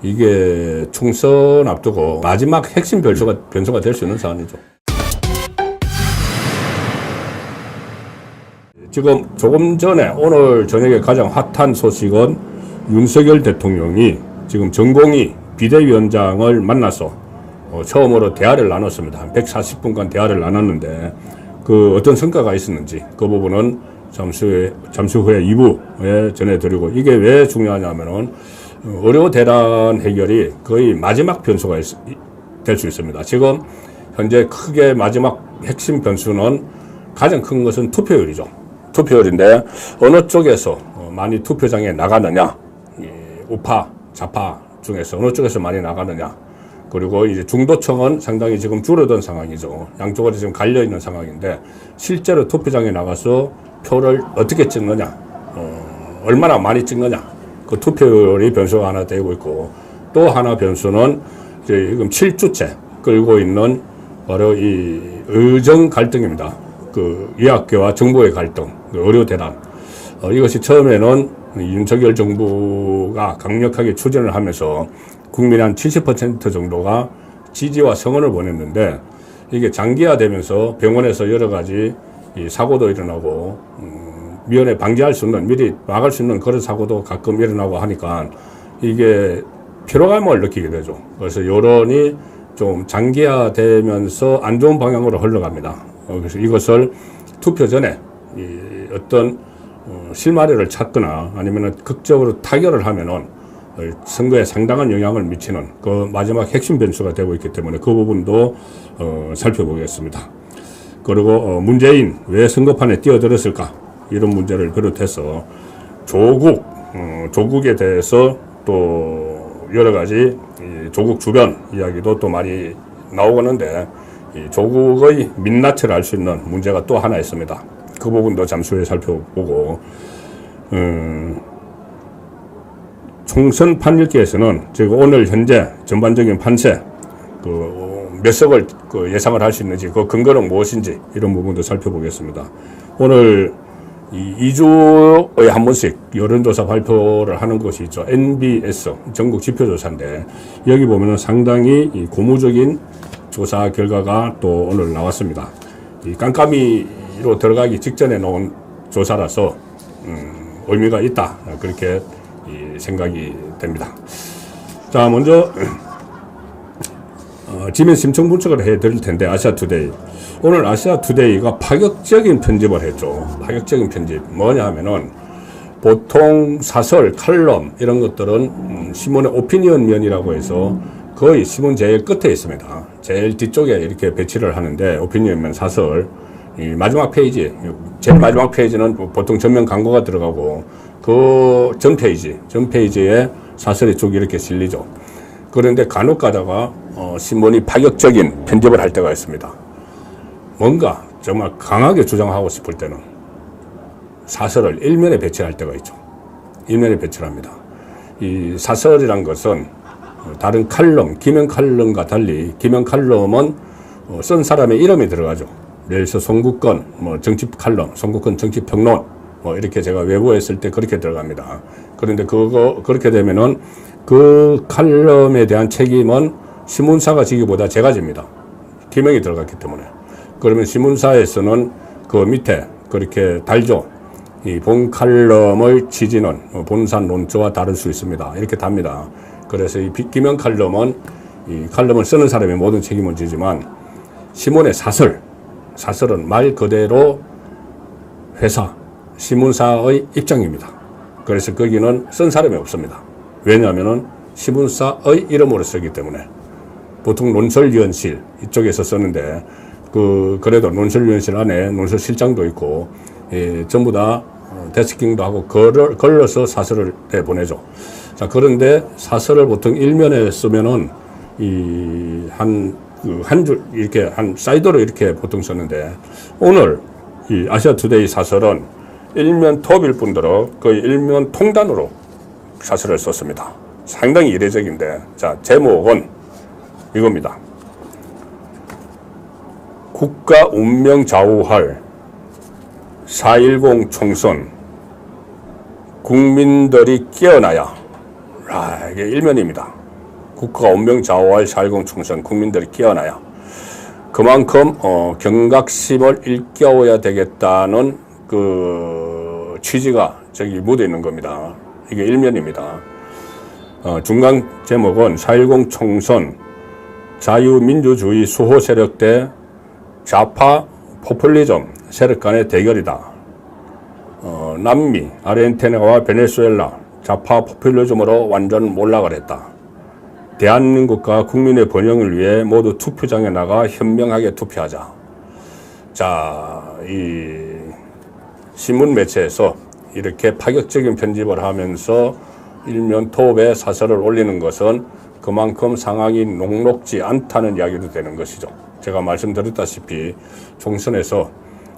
이게 총선 앞두고 마지막 핵심 변수가 될 수 있는 사안이죠. 지금 조금 전에 오늘 저녁에 가장 핫한 소식은 윤석열 대통령이 지금 전공의 비대위원장을 만나서 처음으로 대화를 나눴습니다. 한 140분간 대화를 나눴는데 그 어떤 성과가 있었는지 그 부분은 잠시 후에 2부에 전해드리고, 이게 왜 중요하냐면은 의료 대란 해결이 거의 마지막 변수가 될 수 있습니다. 지금 현재 크게 마지막 핵심 변수는, 가장 큰 것은 투표율이죠. 투표율인데 어느 쪽에서 많이 투표장에 나가느냐, 우파, 좌파 중에서 어느 쪽에서 많이 나가느냐, 그리고 이제 중도층은 상당히 지금 줄어든 상황이죠. 양쪽으로 지금 갈려 있는 상황인데, 실제로 투표장에 나가서 표를 어떻게 찍느냐, 얼마나 많이 찍느냐, 그 투표율이 변수가 하나 되고 있고, 또 하나 변수는 지금 7주째 끌고 있는 바로 이 의정 갈등입니다. 그 의학계와 정부의 갈등, 의료 대란. 이것이 처음에는 윤석열 정부가 강력하게 추진을 하면서 국민의 한 70% 정도가 지지와 성원을 보냈는데, 이게 장기화되면서 병원에서 여러 가지 사고도 일어나고, 미연에 방지할 수 있는, 미리 막을 수 있는 그런 사고도 가끔 일어나고 하니까 이게 피로감을 느끼게 되죠. 그래서 여론이 좀 장기화되면서 안 좋은 방향으로 흘러갑니다. 그래서 이것을 투표 전에 어떤 실마리를 찾거나 아니면 극적으로 타결을 하면은 선거에 상당한 영향을 미치는 그 마지막 핵심 변수가 되고 있기 때문에 그 부분도 살펴보겠습니다. 그리고 문재인 왜 선거판에 뛰어들었을까, 이런 문제를 비롯해서 조국에 대해서 또 여러 가지 조국 주변 이야기도 또 많이 나오는데, 조국의 민낯을 알 수 있는 문제가 또 하나 있습니다. 그 부분도 잠시 후에 살펴보고, 총선 판읽기에서는 지금 오늘 현재 전반적인 판세, 몇 석을 예상을 할 수 있는지, 그 근거는 무엇인지, 이런 부분도 살펴보겠습니다. 오늘 2주에 한 번씩 여론조사 발표를 하는 것이 있죠. NBS 전국 지표조사인데, 여기 보면은 상당히 고무적인 조사 결과가 또 오늘 나왔습니다. 이 깜깜이로 들어가기 직전에 나온 조사라서 의미가 있다, 그렇게 생각이 됩니다. 자, 먼저 지면 심층 분석을 해드릴 텐데, 아시아투데이. 오늘 아시아투데이가 파격적인 편집을 했죠. 파격적인 편집. 뭐냐 하면은, 보통 사설, 칼럼, 이런 것들은 신문의 오피니언 면이라고 해서 거의 신문 제일 끝에 있습니다. 제일 뒤쪽에 이렇게 배치를 하는데, 오피니언 면 사설. 이 마지막 페이지, 제일 마지막 페이지는 보통 전면 광고가 들어가고, 그 전 페이지에 사설이 쭉 이렇게 실리죠. 그런데 간혹 가다가 신문이 파격적인 편집을 할 때가 있습니다. 뭔가 정말 강하게 주장하고 싶을 때는 사설을 일면에 배치할 때가 있죠. 일면에 배치를 합니다. 이 사설이란 것은 다른 칼럼, 기명 칼럼과 달리, 기명 칼럼은 쓴 사람의 이름이 들어가죠. 예를 들어서 송국건 정치 칼럼, 송국건 정치 평론, 이렇게 제가 외부했을 때 그렇게 들어갑니다. 그런데 그렇게 되면은 그 칼럼에 대한 책임은 신문사가 지기보다 제가 집니다. 기명이 들어갔기 때문에. 그러면 신문사에서는 그 밑에 그렇게 달죠. 이 본 칼럼의 취지는 본산 논조와 다를 수 있습니다, 이렇게 답니다. 그래서 이 기명 칼럼은 이 칼럼을 쓰는 사람이 모든 책임을 지지만, 신문의 사설은 말 그대로 회사, 신문사의 입장입니다. 그래서 거기는 쓴 사람이 없습니다. 왜냐하면은 신문사의 이름으로 쓰기 때문에. 보통 논설위원실 이쪽에서 쓰는데, 그래도 논설위원실 안에 논설실장도 있고, 전부 다 데스킹도 하고 걸러서 사설을 보내죠. 자, 그런데 사설을 보통 일면에 쓰면은 한 줄 이렇게 한 사이드로 이렇게 보통 썼는데, 오늘 이 아시아투데이 사설은 일면 톱일 뿐더러 거의 일면 통단으로 사설을 썼습니다. 상당히 이례적인데, 자, 제목은 이겁니다. 국가 운명 좌우할 4.10 총선, 국민들이 깨어나야. 이게 일면입니다. 국가가 운명 좌우할 4.10 총선 국민들이 깨어나야 그만큼 경각심을 일깨워야 되겠다는 그 취지가 저기 묻어 있는 겁니다. 이게 일면입니다. 중간 제목은 4.10 총선 자유민주주의 수호 세력 대 좌파 포퓰리즘 세력 간의 대결이다. 남미, 아르헨티나와 베네수엘라 좌파 포퓰리즘으로 완전 몰락을 했다. 대한민국과 국민의 번영을 위해 모두 투표장에 나가 현명하게 투표하자. 자, 이 신문 매체에서 이렇게 파격적인 편집을 하면서 일면 톱에 사설을 올리는 것은 그만큼 상황이 녹록지 않다는 이야기도 되는 것이죠. 제가 말씀드렸다시피 총선에서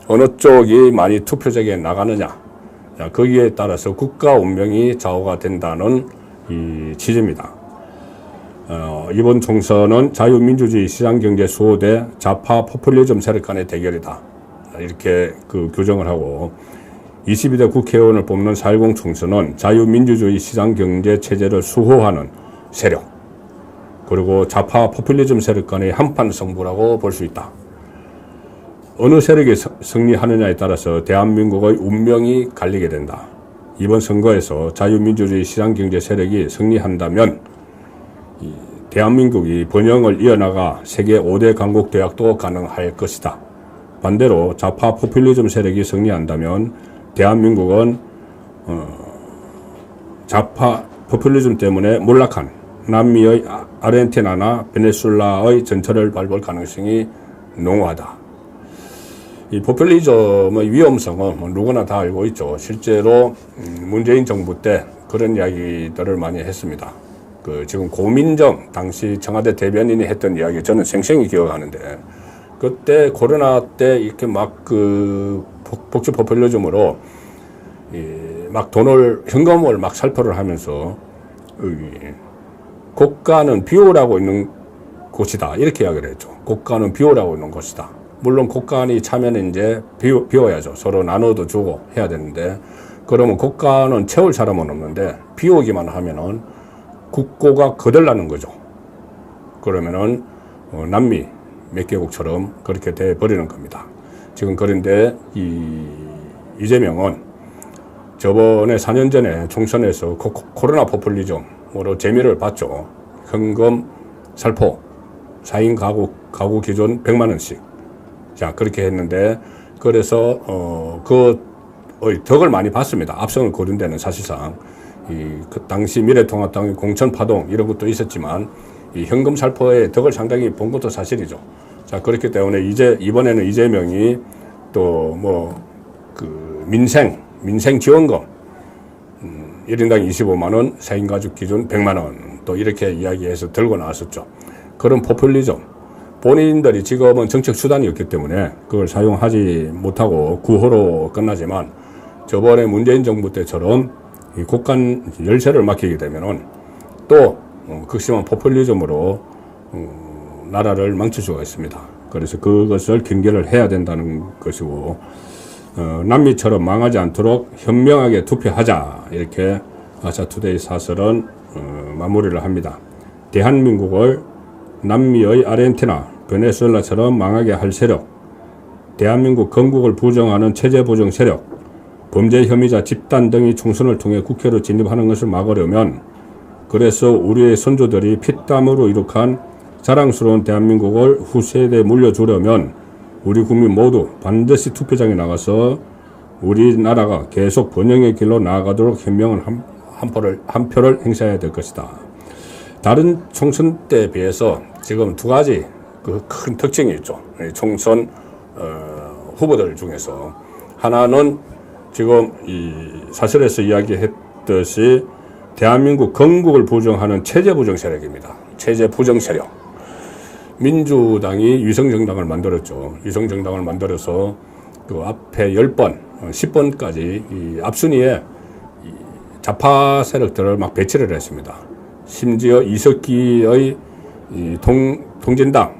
어느 쪽이 많이 투표장에 나가느냐, 거기에 따라서 국가 운명이 좌우가 된다는 이 취지입니다. 이번 총선은 자유민주주의 시장경제 수호 대 좌파 포퓰리즘 세력 간의 대결이다. 이렇게 그 규정을 하고 22대 국회의원을 뽑는 4.10 총선은 자유민주주의 시장경제 체제를 수호하는 세력 그리고 좌파 포퓰리즘 세력 간의 한판 승부라고 볼 수 있다. 어느 세력이 승리하느냐에 따라서 대한민국의 운명이 갈리게 된다. 이번 선거에서 자유민주주의 시장경제 세력이 승리한다면 대한민국이 번영을 이어나가 세계 5대 강국 대학도 가능할 것이다. 반대로 좌파 포퓰리즘 세력이 승리한다면 대한민국은 좌파 포퓰리즘 때문에 몰락한 남미의 아르헨티나나 베네수엘라의 전철을 밟을 가능성이 농후하다. 이 포퓰리즘의 위험성은 누구나 다 알고 있죠. 실제로 문재인 정부 때 그런 이야기들을 많이 했습니다. 지금 고민정 당시 청와대 대변인이 했던 이야기 저는 생생히 기억하는데 그때 코로나 때 이렇게 막 복지 포퓰리즘으로 막 현금을 막 살포를 하면서 국가는 비호라고 있는 곳이다 이렇게 이야기를 했죠. 국가는 비호라고 있는 곳이다. 물론 국가안이 차면 이제 비워야죠. 서로 나눠도 주고 해야 되는데 그러면 국가는 채울 사람은 없는데 비우기만 하면은 국고가 거덜나는 거죠. 그러면은 남미 몇 개국처럼 그렇게 돼 버리는 겁니다. 지금 그런데 이재명은 저번에 4년 전에 총선에서 코로나 포퓰리즘으로 재미를 봤죠. 현금 살포 4인 가구 기준 100만 원씩. 자, 그렇게 했는데 그래서 덕을 많이 봤습니다. 압승을 거둔 데는 사실상 그 당시 미래통합당의 공천파동 이런 것도 있었지만 이 현금 살포의 덕을 상당히 본 것도 사실이죠. 자, 그렇기 때문에 이번에는 이재명이 또 민생 지원금 1인당 25만 원, 4인 가족 기준 100만 원 또 이렇게 이야기해서 들고 나왔었죠. 그런 포퓰리즘 본인들이 지금은 정책 수단이 없기 때문에 그걸 사용하지 못하고 구호로 끝나지만 저번에 문재인 정부 때처럼 이 국간 열쇠를 맡기게 되면은 또 극심한 포퓰리즘으로 나라를 망칠 수가 있습니다. 그래서 그것을 경계를 해야 된다는 것이고 남미처럼 망하지 않도록 현명하게 투표하자 이렇게 아시아투데이 사설은 마무리를 합니다. 대한민국을 남미의 아르헨티나, 베네수엘라처럼 망하게 할 세력, 대한민국 건국을 부정하는 체제 부정 세력, 범죄 혐의자 집단 등이 총선을 통해 국회로 진입하는 것을 막으려면 그래서 우리의 선조들이 피땀으로 이룩한 자랑스러운 대한민국을 후세대에 물려주려면 우리 국민 모두 반드시 투표장에 나가서 우리나라가 계속 번영의 길로 나아가도록 현명한 한 표를 행사해야 될 것이다. 다른 총선 때에 비해서 지금 두 가지 큰 특징이 있죠. 총선 후보들 중에서 하나는 지금 이 사설에서 이야기했듯이 대한민국 건국을 부정하는 체제 부정 세력입니다. 체제 부정 세력. 민주당이 위성정당을 만들었죠. 위성정당을 만들어서 그 앞에 10번, 10번까지 이 앞순위에 좌파 세력들을 막 배치를 했습니다. 심지어 이석기의 통진당,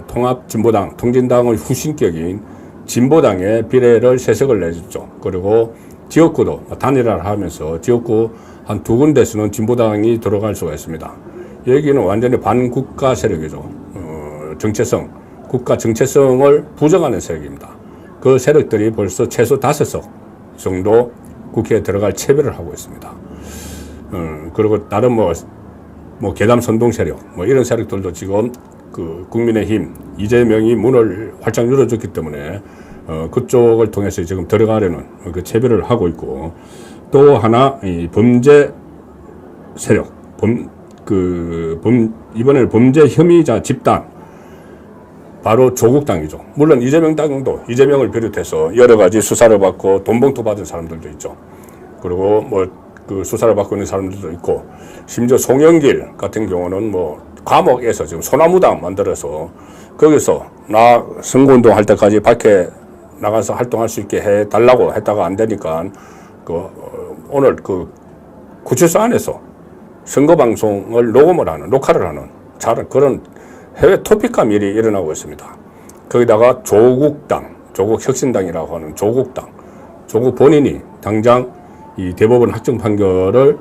통합진보당, 통진당의 후신격인 진보당에 비례를 3석을 내줬죠. 그리고 지역구도 단일화를 하면서 지역구 한 2군데서는 진보당이 들어갈 수가 있습니다. 여기는 완전히 반국가 세력이죠. 정체성, 국가 정체성을 부정하는 세력입니다. 그 세력들이 벌써 최소 5석 정도 국회에 들어갈 채비를 하고 있습니다. 그리고 다른 괴담 선동 세력, 이런 세력들도 지금 그 국민의힘, 이재명이 문을 활짝 열어줬기 때문에 그쪽을 통해서 지금 들어가려는 그 채비를 하고 있고, 또 하나, 이 범죄 세력, 이번에는 범죄 혐의자 집단, 바로 조국당이죠. 물론 이재명 당도, 이재명을 비롯해서 여러 가지 수사를 받고 돈봉투 받은 사람들도 있죠. 그리고 그 수사를 받고 있는 사람들도 있고, 심지어 송영길 같은 경우는 감옥에서 지금 소나무당 만들어서 거기서 나 선거운동 할 때까지 밖에 나가서 활동할 수 있게 해달라고 했다가 안 되니까 오늘 구치소 안에서 선거방송을 녹화를 하는 그런 해외 토픽감 일이 일어나고 있습니다. 거기다가 조국당, 조국혁신당이라고 하는 조국 본인이 당장 이 대법원 확정 판결을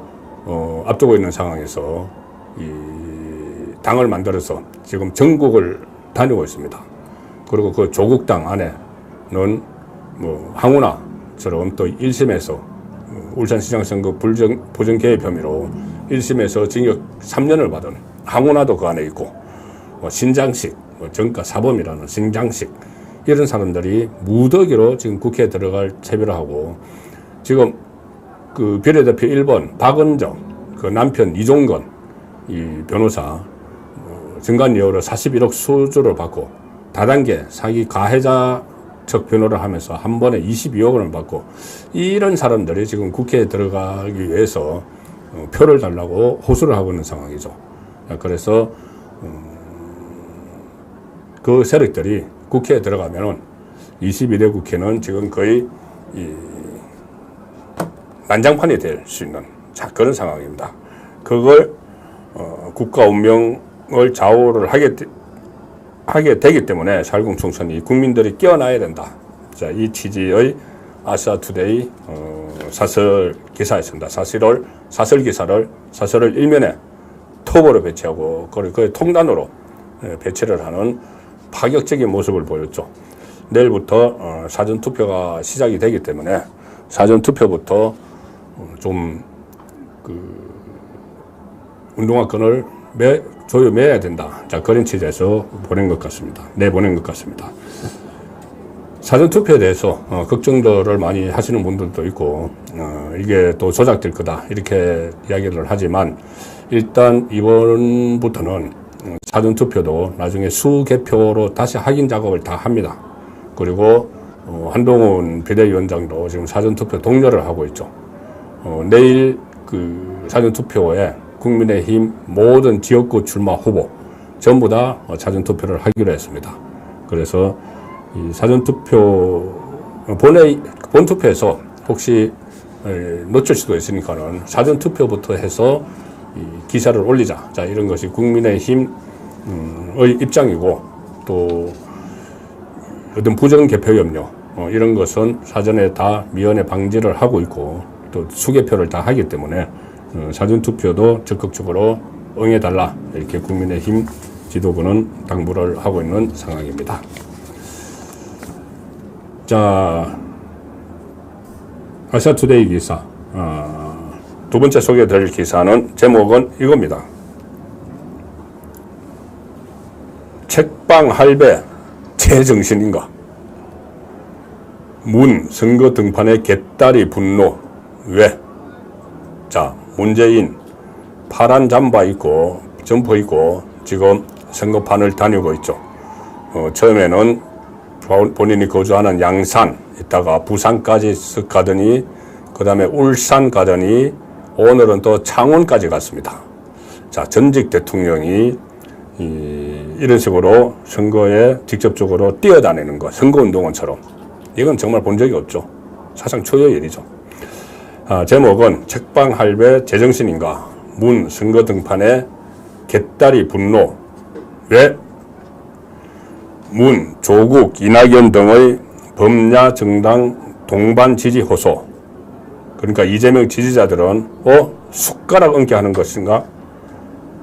앞두고 있는 상황에서 이 당을 만들어서 지금 전국을 다니고 있습니다. 그리고 그 조국당 안에는 항우나처럼 또 1심에서 울산시장 선거 부정개입 혐의로 1심에서 징역 3년을 받은 항우나도 그 안에 있고, 신장식, 정가 사범이라는 신장식, 이런 사람들이 무더기로 지금 국회에 들어갈 채비를 하고, 지금 그 비례대표 1번 박은정, 그 남편 이종건 이 변호사 증간여우로 41억 수주를 받고 다단계 사기 가해자 척 변호를 하면서 한 번에 22억 원을 받고, 이런 사람들이 지금 국회에 들어가기 위해서 표를 달라고 호소를 하고 있는 상황이죠. 그래서 그 세력들이 국회에 들어가면은 22대 국회는 지금 거의 난장판이 될 수 있는 그런 상황입니다. 그걸 국가 운명을 좌우를 하게 되기 때문에 4.10 총선이 국민들이 깨어나야 된다. 자, 이 취지의 아시아투데이 사설 기사였습니다. 사설 기사를 일면에 톱으로 배치하고 그 통단으로 배치를 하는 파격적인 모습을 보였죠. 내일부터 사전투표가 시작이 되기 때문에 사전투표부터 좀 운동화끈을 조여매야 된다. 자, 그런 취지에서 내보낸 것 같습니다. 사전투표에 대해서 걱정들을 많이 하시는 분들도 있고, 이게 또 조작될 거다 이렇게 이야기를 하지만, 일단 이번부터는 사전투표도 나중에 수개표로 다시 확인 작업을 다 합니다. 그리고 한동훈 비대위원장도 지금 사전투표 독려를 하고 있죠. 내일 그 사전투표에 국민의힘 모든 지역구 출마 후보 전부 다 사전투표를 하기로 했습니다. 그래서 이 사전투표 본투표에서 혹시 놓칠 수도 있으니까는 사전투표부터 해서 이 기사를 올리자. 자, 이런 것이 국민의힘의 입장이고, 또 어떤 부정 개표 염려 이런 것은 사전에 다 미연에 방지를 하고 있고, 또 수개표를 다 하기 때문에 사전투표도 적극적으로 응해달라, 이렇게 국민의힘 지도부는 당부를 하고 있는 상황입니다. 자, 아시아투데이 기사 두 번째 소개해드릴 기사는 제목은 이겁니다. 책방 할배 제정신인가? 문 선거 등판에 개딸이 분노. 왜? 자, 문재인 파란 잠바 입고 점퍼 입고 지금 선거판을 다니고 있죠. 처음에는 본인이 거주하는 양산 있다가 부산까지 쓱 가더니, 그 다음에 울산 가더니 오늘은 또 창원까지 갔습니다. 자, 전직 대통령이 이런 식으로 선거에 직접적으로 뛰어다니는 것, 선거운동원처럼, 이건 정말 본 적이 없죠. 사상 초유의 일이죠. 제목은 책방 할배 제정신인가? 문 선거 등판에 개딸이 분노. 왜? 문, 조국, 이낙연 등의 범야 정당 동반 지지 호소. 그러니까 이재명 지지자들은 숟가락 얹게 하는 것인가?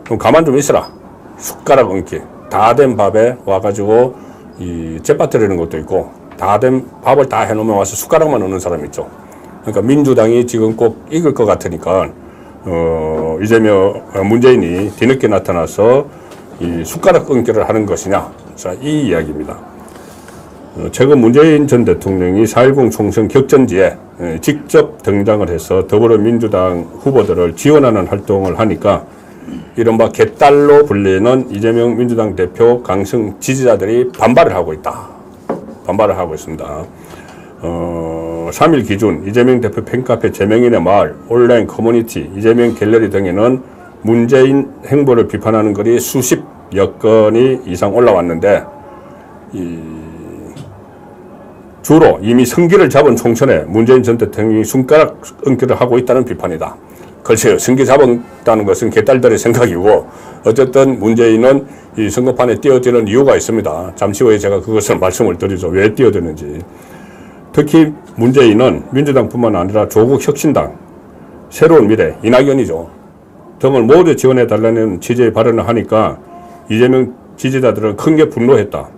그럼 가만 좀 있어라. 숟가락 얹기. 다 된 밥에 와가지고 이 재빠뜨리는 것도 있고, 다 된 밥을 다 해놓으면 와서 숟가락만 얹는 사람 있죠. 그러니까 민주당이 지금 꼭 이길 것 같으니까 이재명 문재인이 뒤늦게 나타나서 이 숟가락 얹기를 하는 것이냐. 자, 이 이야기입니다. 최근 문재인 전 대통령이 4.10 총선 격전지에 직접 등장을 해서 더불어민주당 후보들을 지원하는 활동을 하니까 이른바 개딸로 불리는 이재명 민주당 대표 강성 지지자들이 반발을 하고 있다. 반발을 하고 있습니다. 3일 기준 이재명 대표 팬카페 제명인의 마을, 온라인 커뮤니티, 이재명 갤러리 등에는 문재인 행보를 비판하는 글이 수십여 건이 이상 올라왔는데 주로 이미 성기를 잡은 총선에 문재인 전 대통령이 손가락 얹기를 하고 있다는 비판이다. 글쎄요, 성기 잡았다는 것은 개딸들의 생각이고, 어쨌든 문재인은 이 선거판에 뛰어드는 이유가 있습니다. 잠시 후에 제가 그것을 말씀을 드리죠. 왜 뛰어드는지. 특히 문재인은 민주당뿐만 아니라 조국 혁신당, 새로운 미래, 이낙연이죠. 등을 모두 지원해달라는 취지의 발언을 하니까 이재명 지지자들은 큰 게 분노했다.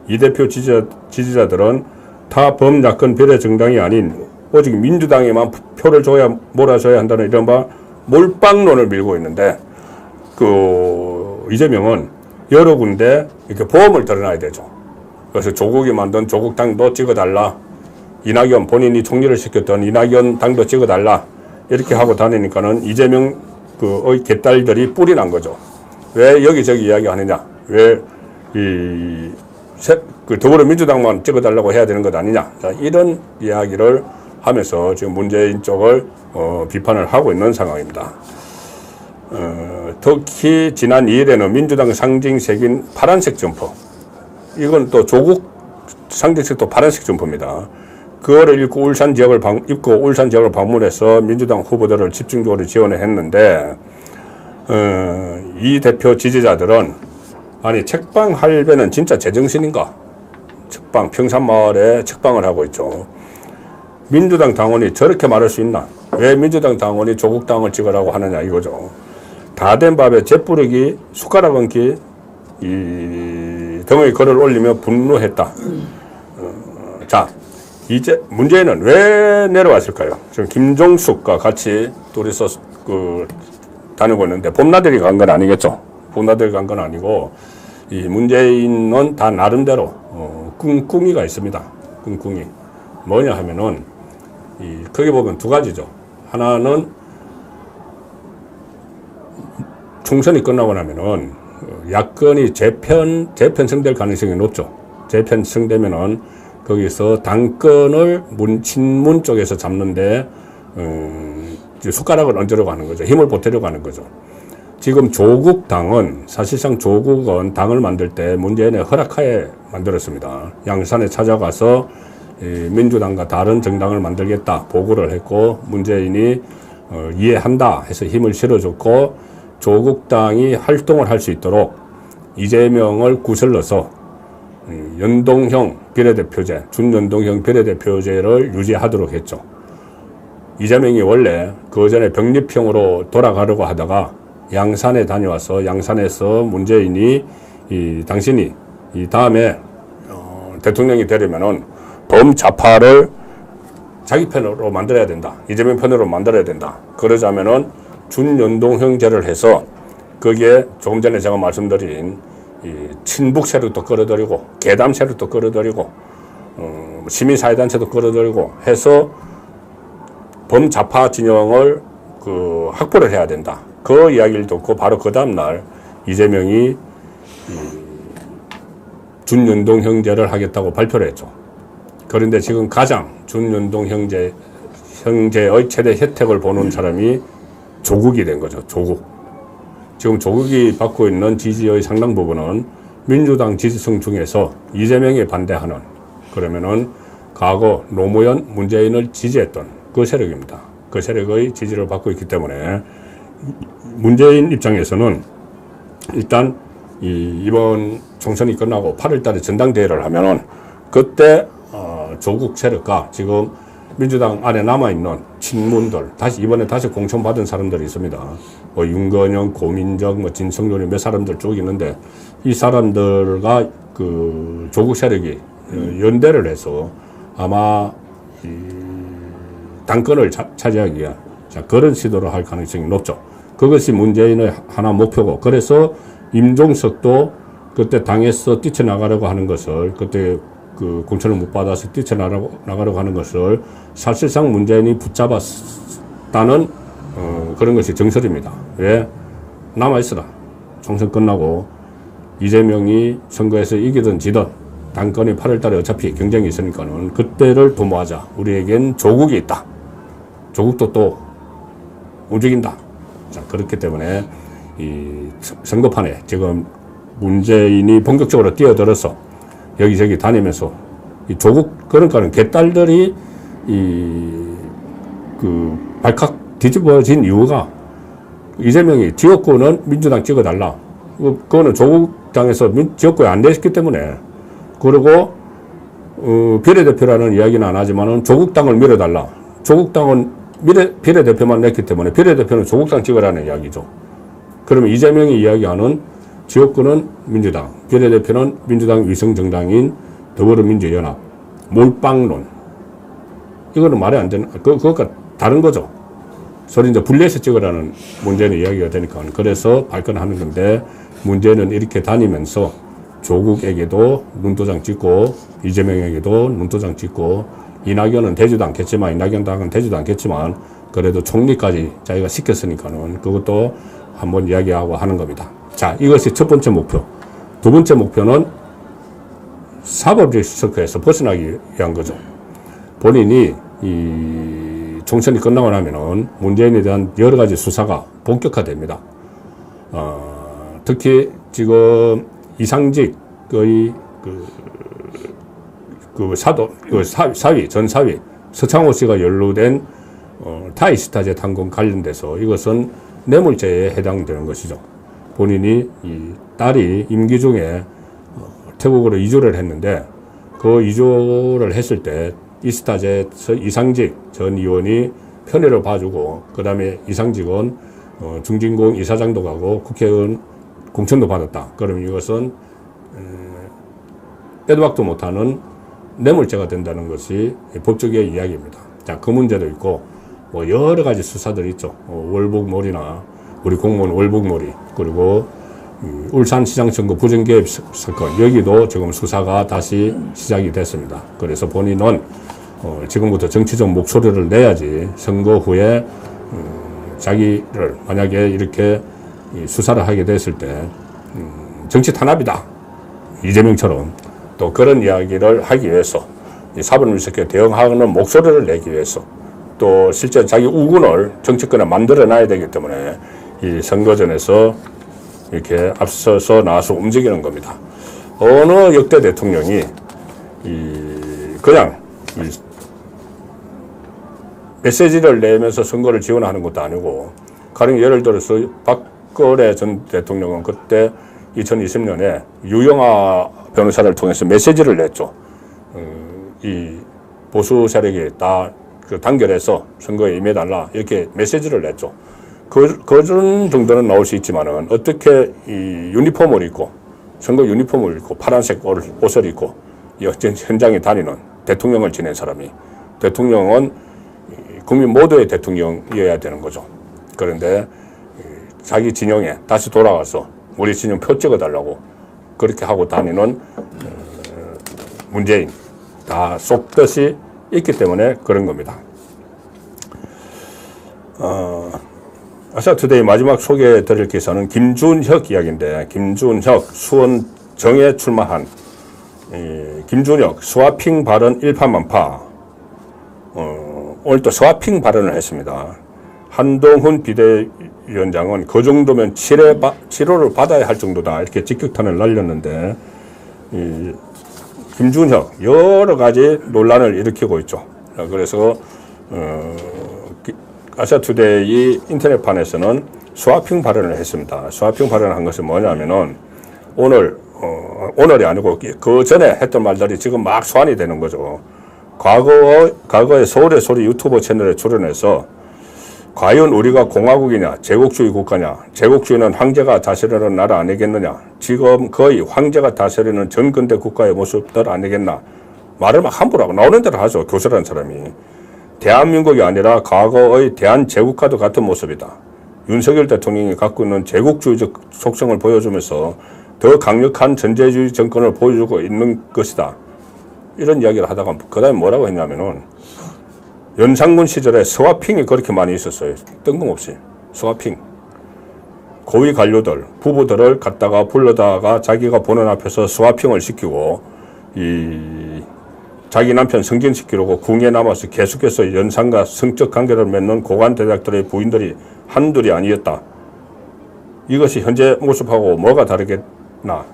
이 대표 지지자들은 타 범야권 비례 정당이 아닌 오직 민주당에만 표를 줘야 몰아줘야 한다는 이른바 몰빵론을 밀고 있는데, 이재명은 여러 군데 이렇게 보험을 드러나야 되죠. 그래서 조국이 만든 조국당도 찍어달라. 이낙연 본인이 총리를 시켰던 이낙연 당도 찍어달라. 이렇게 하고 다니니까는 이재명 의 개딸들이 뿔이 난 거죠. 왜 여기저기 이야기 하느냐. 왜 더불어민주당만 찍어달라고 해야 되는 것 아니냐. 자, 이런 이야기를 하면서 지금 문재인 쪽을 비판을 하고 있는 상황입니다. 특히 지난 2일에는 민주당 상징색인 파란색 점퍼, 이건 또 조국 상징색도 파란색 점퍼입니다. 그거를 입고 울산 지역을 방문해서 민주당 후보들을 집중적으로 지원을 했는데, 이 대표 지지자들은 아니 책방 할배는 진짜 제정신인가? 책방, 평산마을에 책방을 하고 있죠. 민주당 당원이 저렇게 말할 수 있나? 왜 민주당 당원이 조국 당을 찍으라고 하느냐 이거죠. 다 된 밥에 재뿌리기, 숟가락 얹기 등의 글을 올리며 분노했다. 자, 이제 문재인은 왜 내려왔을까요? 지금 김종숙과 같이 둘이서 다니고 있는데 봄나들이 간 건 아니겠죠? 봄나들이 간 건 아니고, 이 문재인은 다 나름대로 꿍꿍이가 있습니다. 꿍꿍이 뭐냐 하면은 크게 보면 두 가지죠. 하나는 총선이 끝나고 나면은 야권이 재편성될 가능성이 높죠. 재편성되면은 거기서 당권을 친문 쪽에서 잡는데 숟가락을 얹으려고 하는 거죠. 힘을 보태려고 하는 거죠. 지금 조국당은 사실상 조국은 당을 만들 때 문재인의 허락하에 만들었습니다. 양산에 찾아가서 민주당과 다른 정당을 만들겠다 보고를 했고, 문재인이 이해한다 해서 힘을 실어줬고, 조국당이 활동을 할 수 있도록 이재명을 구슬러서 연동형 비례대표제, 준연동형 비례대표제를 유지하도록 했죠. 이재명이 원래 그 전에 병립형으로 돌아가려고 하다가 양산에 다녀와서 양산에서 문재인이 당신이 다음에 대통령이 되려면은 범좌파를 자기 편으로 만들어야 된다. 이재명 편으로 만들어야 된다. 그러자면은 준연동형제를 해서 거기에 조금 전에 제가 말씀드린 친북 세력도 끌어들이고 계담 세력도 끌어들이고 시민사회단체도 끌어들이고 해서 범좌파 진영을 확보를 해야 된다. 그 이야기를 듣고 바로 그 다음날 이재명이 준연동형제를 하겠다고 발표를 했죠. 그런데 지금 가장 준연동형제의 최대 혜택을 보는 사람이 조국이 된 거죠. 조국. 지금 조국이 받고 있는 지지의 상당 부분은 민주당 지지층 중에서 이재명에 반대하는, 그러면은 과거 노무현, 문재인을 지지했던 그 세력입니다. 그 세력의 지지를 받고 있기 때문에 문재인 입장에서는 일단 이번 총선이 끝나고 8월 달에 전당대회를 하면은 그때 조국 세력과 지금 민주당 안에 남아있는 친문들, 이번에 다시 공천받은 사람들이 있습니다. 뭐 윤건영, 고민정, 뭐 진성준이 몇 사람들 쭉 있는데, 이 사람들과 그 조국 세력이 연대를 해서 아마 이 당권을 차지하기 위한 그런 시도를 할 가능성이 높죠. 그것이 문재인의 하나 목표고, 그래서 임종석도 그때 당에서 뛰쳐나가려고 하는 것을, 그때 그 공천을 못 받아서 뛰쳐나가려고 하는 것을 사실상 문재인이 붙잡았다는 그런 것이 정설입니다. 왜? 남아있어라. 총선 끝나고 이재명이 선거에서 이기든 지든 당권이 8월 달에 어차피 경쟁이 있으니까는 그때를 도모하자. 우리에겐 조국이 있다. 조국도 또 움직인다. 자, 그렇기 때문에 이 선거판에 지금 문재인이 본격적으로 뛰어들어서 여기저기 다니면서 이 조국, 그러니까는 개딸들이 그 발칵 뒤집어진 이유가 이재명이 지역구는 민주당 찍어달라. 그거는 조국당에서 지역구에 안 됐기 때문에. 그리고 비례대표라는 이야기는 안 하지만은 조국당을 밀어달라. 조국당은 비례대표만 냈기 때문에 비례대표는 조국당 찍으라는 이야기죠. 그러면 이재명이 이야기하는 지역구는 민주당, 비례대표는 민주당 위성정당인 더불어민주연합, 몰빵론. 이거는 말이 안 되는, 그것과 다른 거죠. 서로 이제 분리해서 찍으라는 문재인의 이야기가 되니까. 그래서 발끈하는 건데, 문재인은 이렇게 다니면서 조국에게도 눈도장 찍고, 이재명에게도 눈도장 찍고, 이낙연은 되지도 않겠지만, 이낙연 당은 되지도 않겠지만, 그래도 총리까지 자기가 시켰으니까는 그것도 한번 이야기하고 하는 겁니다. 자, 이것이 첫 번째 목표. 두 번째 목표는 사법적 서클에서 벗어나기 위한 거죠. 본인이 이 총선이 끝나고 나면은 문재인에 대한 여러 가지 수사가 본격화됩니다. 특히 지금 이상직의 전 사위, 서창호 씨가 연루된 타이스타제 탄건 관련돼서 이것은 뇌물죄에 해당되는 것이죠. 본인이 이 딸이 임기 중에 태국으로 이주를 했는데 그 이주를 했을 때 이스타제에서 이상직 전 의원이 편의를 봐주고 그 다음에 이상직은 중진공 이사장도 가고 국회의원 공천도 받았다. 그럼 이것은 빼도 박도 못하는 뇌물죄가 된다는 것이 법적의 이야기입니다. 자, 그 문제도 있고 뭐 여러 가지 수사들이 있죠. 월북몰이나 우리 공무원 월북몰이, 그리고 울산시장 선거 부정개입 사건, 여기도 지금 수사가 다시 시작이 됐습니다. 그래서 본인은 지금부터 정치적 목소리를 내야지 선거 후에 자기를 만약에 이렇게 수사를 하게 됐을 때 정치 탄압이다, 이재명처럼, 또 그런 이야기를 하기 위해서 사법리스크에 대응하는 목소리를 내기 위해서, 또 실제 자기 우군을 정치권에 만들어 놔야 되기 때문에 이 선거전에서 이렇게 앞서서 나와서 움직이는 겁니다. 어느 역대 대통령이 그냥 메시지를 내면서 선거를 지원하는 것도 아니고, 가령 예를 들어서 박근혜 전 대통령은 그때 2020년에 유영아 변호사를 통해서 메시지를 냈죠. 이 보수 세력이 다 단결해서 선거에 임해달라, 이렇게 메시지를 냈죠. 그런 정도는 나올 수 있지만은 어떻게 이 유니폼을 입고, 선거 유니폼을 입고 파란색 옷을 입고 현장에 다니는 대통령을 지낸 사람이, 대통령은 국민 모두의 대통령이어야 되는 거죠. 그런데 자기 진영에 다시 돌아가서 우리 진영 표 찍어달라고 그렇게 하고 다니는 문재인, 다 속뜻이 있기 때문에 그런 겁니다. 아시아투데이 마지막 소개해드릴 기사는 김준혁 이야기인데, 김준혁 수원정에 출마한 김준혁 스와핑 발언 일파만파. 오늘 또 스와핑 발언을 했습니다. 한동훈 비대위원장은 그 정도면 치료를 받아야 할 정도다, 이렇게 직격탄을 날렸는데, 김준혁 여러 가지 논란을 일으키고 있죠. 그래서 아시아투데이 인터넷판에서는 스와핑 발언을 했습니다. 스와핑 발언을 한 것은 뭐냐면은 오늘이 아니고 그 전에 했던 말들이 지금 막 소환이 되는 거죠. 과거에 서울의 소리 유튜브 채널에 출연해서 과연 우리가 공화국이냐 제국주의 국가냐, 제국주의는 황제가 다스리는 나라 아니겠느냐, 지금 거의 황제가 다스리는 전근대 국가의 모습들 아니겠나, 말을 막 함부로 하고 나오는 대로 하죠. 교수라는 사람이. 대한민국이 아니라 과거의 대한제국과도 같은 모습이다. 윤석열 대통령이 갖고 있는 제국주의적 속성을 보여주면서 더 강력한 전제주의 정권을 보여주고 있는 것이다. 이런 이야기를 하다가 그 다음에 뭐라고 했냐면은 연산군 시절에 스와핑이 그렇게 많이 있었어요. 뜬금없이. 스와핑. 고위 관료들, 부부들을 갖다가 불러다가 자기가 보는 앞에서 스와핑을 시키고 자기 남편 승진시키려고 궁에 남아서 계속해서 연산과 성적 관계를 맺는 고관대작들의 부인들이 한둘이 아니었다. 이것이 현재 모습하고 뭐가 다르겠나.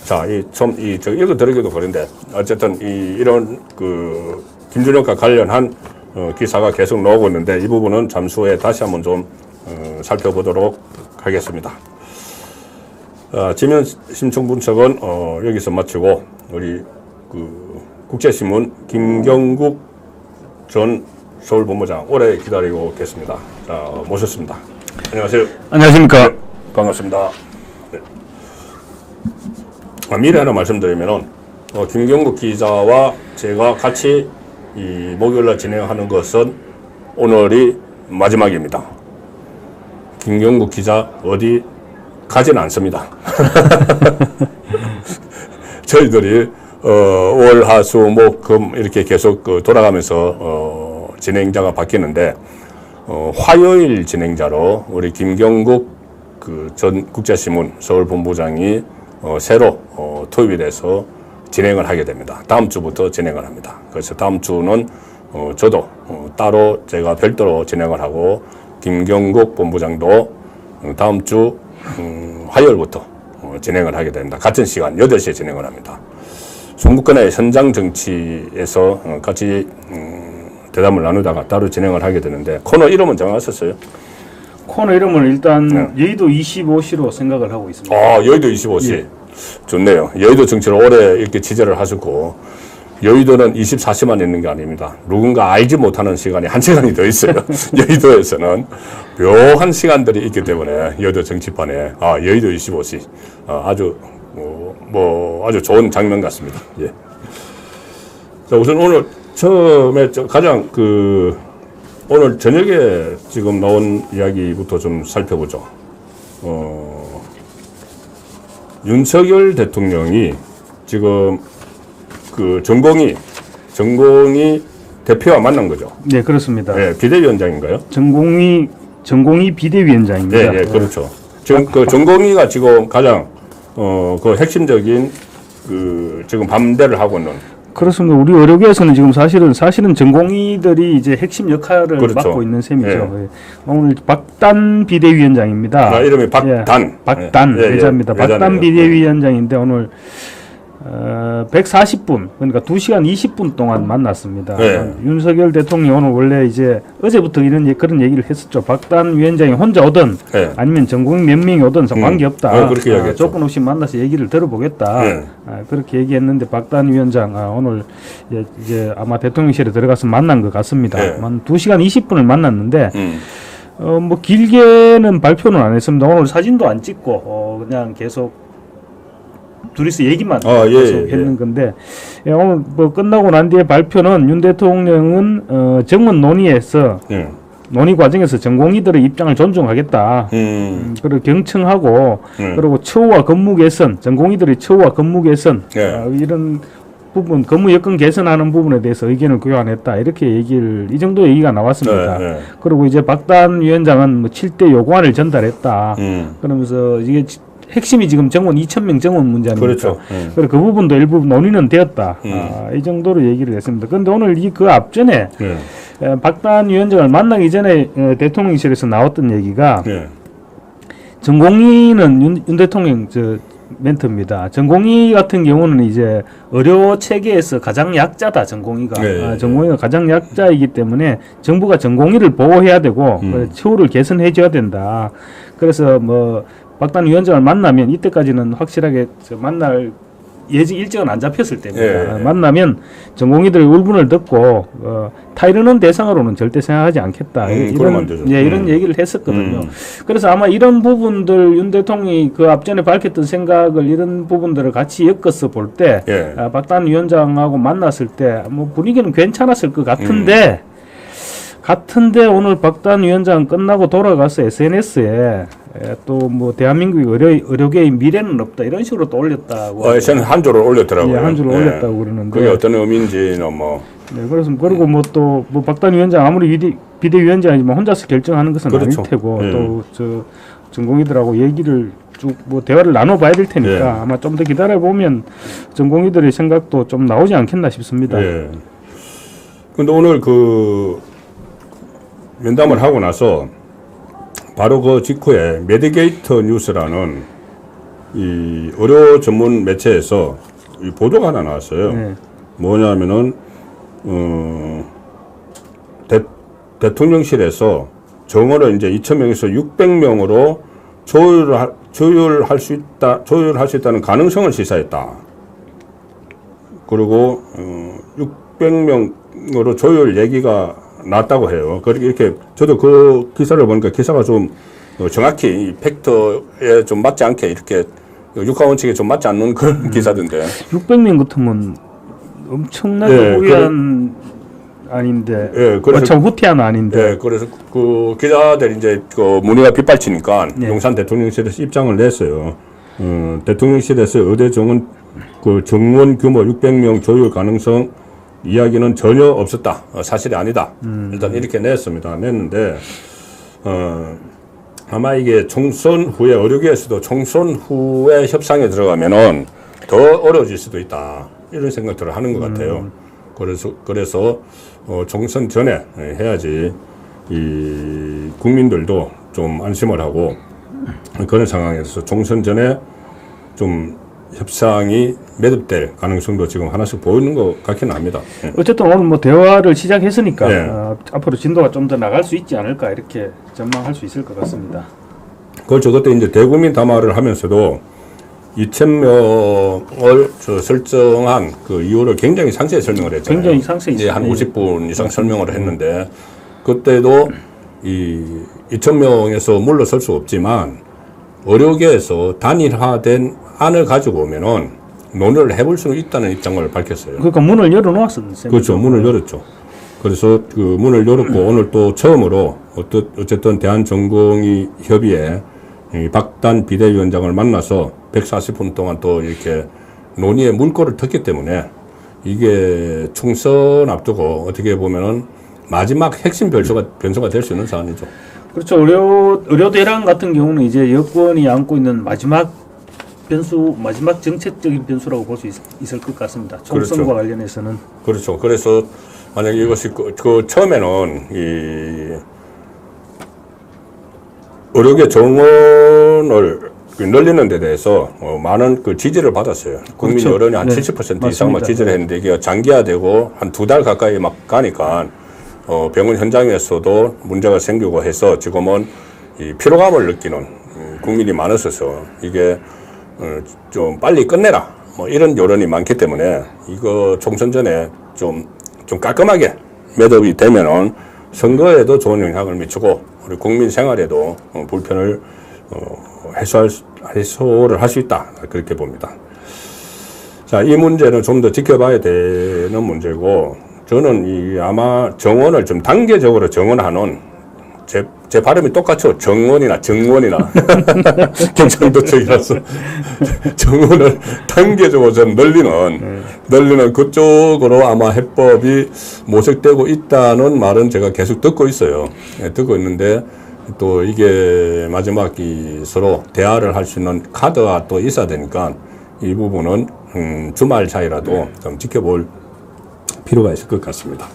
자, 저 읽어드리기도 그런데, 어쨌든, 이런, 김준혁과 관련한, 기사가 계속 나오고 있는데, 이 부분은 잠시 후에 다시 한번 좀, 살펴보도록 하겠습니다. 지면 신청 분석은, 여기서 마치고, 우리, 국제신문 김경국 전 서울본부장 오래 기다리고 계십니다. 자, 모셨습니다. 안녕하세요. 안녕하십니까. 네, 반갑습니다. 네. 미리 하나 말씀드리면은, 김경국 기자와 제가 같이 이 목요일날 진행하는 것은 오늘이 마지막입니다. 김경국 기자 어디 가지는 않습니다. 저희들이, 월, 화, 수, 목, 금 이렇게 계속 돌아가면서, 진행자가 바뀌는데, 화요일 진행자로 우리 김경국 전 국제신문 서울본부장이 새로 투입이 돼서 진행을 하게 됩니다. 다음 주부터 진행을 합니다. 그래서 다음 주는 저도 따로 제가 별도로 진행을 하고 김경국 본부장도 다음 주 화요일부터 진행을 하게 됩니다. 같은 시간 8시에 진행을 합니다. 중국권의 현장 정치에서 같이 대담을 나누다가 따로 진행을 하게 되는데 코너 이름은 정하셨어요? 코너 이름을 일단 여의도 25시로 생각을 하고 있습니다. 아, 여의도 25시. 예. 좋네요. 여의도 정치를 오래 이렇게 취재를 하셨고, 여의도는 24시만 있는 게 아닙니다. 누군가 알지 못하는 시간이 1시간이 더 있어요. 여의도에서는 묘한 시간들이 있기 때문에 여의도 정치판에, 여의도 25시. 아주, 아주 좋은 장면 같습니다. 예. 자, 우선 오늘 처음에 가장 오늘 저녁에 지금 나온 이야기부터 좀 살펴보죠. 윤석열 대통령이 지금 전공이 대표와 만난 거죠. 네, 그렇습니다. 네, 비대위원장인가요? 전공이 비대위원장입니다. 네, 네, 그렇죠. 지금 전공이가 지금 가장 핵심적인 지금 반대를 하고 있는. 그렇습니다. 우리 의료계에서는 지금 사실은 전공의들이 이제 핵심 역할을 그렇죠. 맡고 있는 셈이죠. 예. 오늘 박단 비대위원장입니다. 이름이 박단. 박단 회장입니다. 박단 비대위원장인데 오늘 140분, 그러니까 2시간 20분 동안 만났습니다. 네. 윤석열 대통령은 원래 이제 어제부터 그런 얘기를 했었죠. 박단 위원장이 혼자 오든 네. 아니면 전국민 몇 명이 오든 상관계없다. 그렇게 이야기했죠. 조건 없이 만나서 얘기를 들어보겠다. 네. 그렇게 얘기했는데 박단 위원장 오늘 이제 아마 대통령실에 들어가서 만난 것 같습니다. 네. 한 2시간 20분을 만났는데 뭐 길게는 발표는 안 했습니다. 오늘 사진도 안 찍고 그냥 계속 둘이서 얘기만 계속 했는 건데 오늘 뭐 끝나고 난 뒤에 발표는 윤 대통령은 정원 논의에서 논의 과정에서 전공의들의 입장을 존중하겠다. 그리고 경청하고 그리고 처우와 근무 개선, 전공의들의 처우와 근무 개선 이런 부분, 근무 여건 개선하는 부분에 대해서 의견을 교환했다. 이렇게 이 정도 얘기가 나왔습니다. 그리고 이제 박단 위원장은 뭐 7대 요구안을 전달했다. 그러면서 이게 핵심이 지금 정원 2,000명 정원 문제 아닙니까? 그렇죠. 그래서 그 부분도 일부 논의는 되었다. 이 정도로 얘기를 했습니다. 그런데 오늘 그 앞전에 박단 위원장을 만나기 전에 대통령실에서 나왔던 얘기가 전공의는 윤 대통령 멘트입니다. 전공의 같은 경우는 이제 의료 체계에서 가장 약자다. 전공의가 전공의가 가장 약자이기 때문에 정부가 전공의를 보호해야 되고 처우를 개선해줘야 된다. 그래서 뭐 박단 위원장을 만나면 이때까지는 확실하게 만날 예정 일정은 안 잡혔을 때입니다. 예. 만나면 전공의들의 울분을 듣고 타이르는 대상으로는 절대 생각하지 않겠다. 이런 얘기를 했었거든요. 그래서 아마 이런 부분들 윤 대통령이 그 앞전에 밝혔던 생각을 이런 부분들을 같이 엮어서 볼 때 박단 위원장하고 만났을 때 뭐 분위기는 괜찮았을 것 같은데 오늘 박단 위원장 끝나고 돌아가서 SNS에 또 뭐 대한민국 의료계의 미래는 없다 이런 식으로 또 올렸다고. 저는 한 줄을 올렸더라고요. 한 줄을 올렸다고 그러는데. 그게 어떤 의미인지는 뭐. 네, 그리고 뭐 또 뭐 박단 위원장 아무리 비대위원장이지만 혼자서 결정하는 것은 그렇죠. 아닐 테고 또 저 전공의들하고 얘기를 쭉 뭐 대화를 나눠봐야 될 테니까 아마 좀 더 기다려 보면 전공의들의 생각도 좀 나오지 않겠나 싶습니다. 근데 오늘 그 면담을 하고 나서 바로 그 직후에 메디게이터 뉴스라는 이 의료 전문 매체에서 이 보도가 하나 나왔어요. 뭐냐면은 대통령실에서 정원을 이제 2,000명에서 600명으로 조율할 수 있다는 가능성을 시사했다. 그리고 600명으로 조율 얘기가 났다고 해요. 그렇게 이렇게 저도 그 기사를 보니까 기사가 좀 정확히 이 팩트에 좀 맞지 않게 이렇게 육하원칙에 좀 맞지 않는 그런 기사던데. 600명 같으면 엄청나게 후회한 아닌데. 참 후퇴한 아닌데. 그래서 그 기자들이 이제 그 문의가 빗발치니까 용산 대통령실에서 입장을 냈어요. 대통령실에서 의대 정원 그 정원 규모 600명 조율 가능성 이야기는 전혀 없었다. 사실이 아니다. 일단 이렇게 냈는데, 아마 이게 총선 후에, 의료계에서도 총선 후에 협상에 들어가면은 더 어려워질 수도 있다. 이런 생각들을 하는 것 같아요. 그래서, 총선 전에 해야지, 이 국민들도 좀 안심을 하고, 그런 상황에서 총선 전에 좀 협상이 매듭될 가능성도 지금 하나씩 보이는 것 같긴 합니다. 어쨌든 오늘 뭐 대화를 시작했으니까 앞으로 진도가 좀 더 나갈 수 있지 않을까 이렇게 전망할 수 있을 것 같습니다. 그렇죠. 그때 이제 대국민 담화를 하면서도 2,000명을 설정한 그 이유를 굉장히 상세히 설명을 했잖아요. 굉장히 상세히 이제 한 50분 이상 설명을 했는데 그때도 이 2,000명에서 물러설 수 없지만 의료계에서 단일화된 안을 가지고 오면은 논의를 해볼 수 있다는 입장을 밝혔어요. 그러니까 문을 열어놓았었어요. 그렇죠. 문을 열었죠. 그래서 그 문을 열었고 오늘 또 처음으로 어쨌든 대한전공의 협의회 박단 비대위원장을 만나서 140분 동안 또 이렇게 논의의 물꼬를 텄기 때문에 이게 총선 앞두고 어떻게 보면은 마지막 핵심 변수가 될 수 있는 사안이죠. 그렇죠. 의료대란 같은 경우는 이제 여권이 안고 있는 마지막 정책적인 변수라고 볼 수 있을 것 같습니다. 총선과 관련해서는. 그렇죠. 그래서 만약 이것이 그 처음에는 이 의료계 정원을 늘리는 데 대해서 많은 그 지지를 받았어요. 국민 그렇죠. 여론이 한 70% 이상만 지지를 했는데 이게 장기화되고 한 2달 가까이 막 가니까 병원 현장에서도 문제가 생기고 해서 지금은 이 피로감을 느끼는 국민이 많았어서 이게 좀 빨리 끝내라 뭐 이런 여론이 많기 때문에 이거 총선 전에 좀 깔끔하게 매듭이 되면은 선거에도 좋은 영향을 미치고 우리 국민 생활에도 불편을 해소를 할 수 있다 그렇게 봅니다. 자, 이 문제는 좀 더 지켜봐야 되는 문제고 저는 이 아마 정원을 좀 단계적으로 정원하는 제 발음이 똑같죠. 정원이나 경상도 쪽이라서 정원을 단계적으로 좀 늘리는 그쪽으로 아마 해법이 모색되고 있다는 말은 제가 계속 듣고 있어요. 듣고 있는데 또 이게 마지막 서로 대화를 할 수 있는 카드가 또 있어야 되니까 이 부분은 주말 사이라도 좀 지켜볼 필요가 있을 것 같습니다.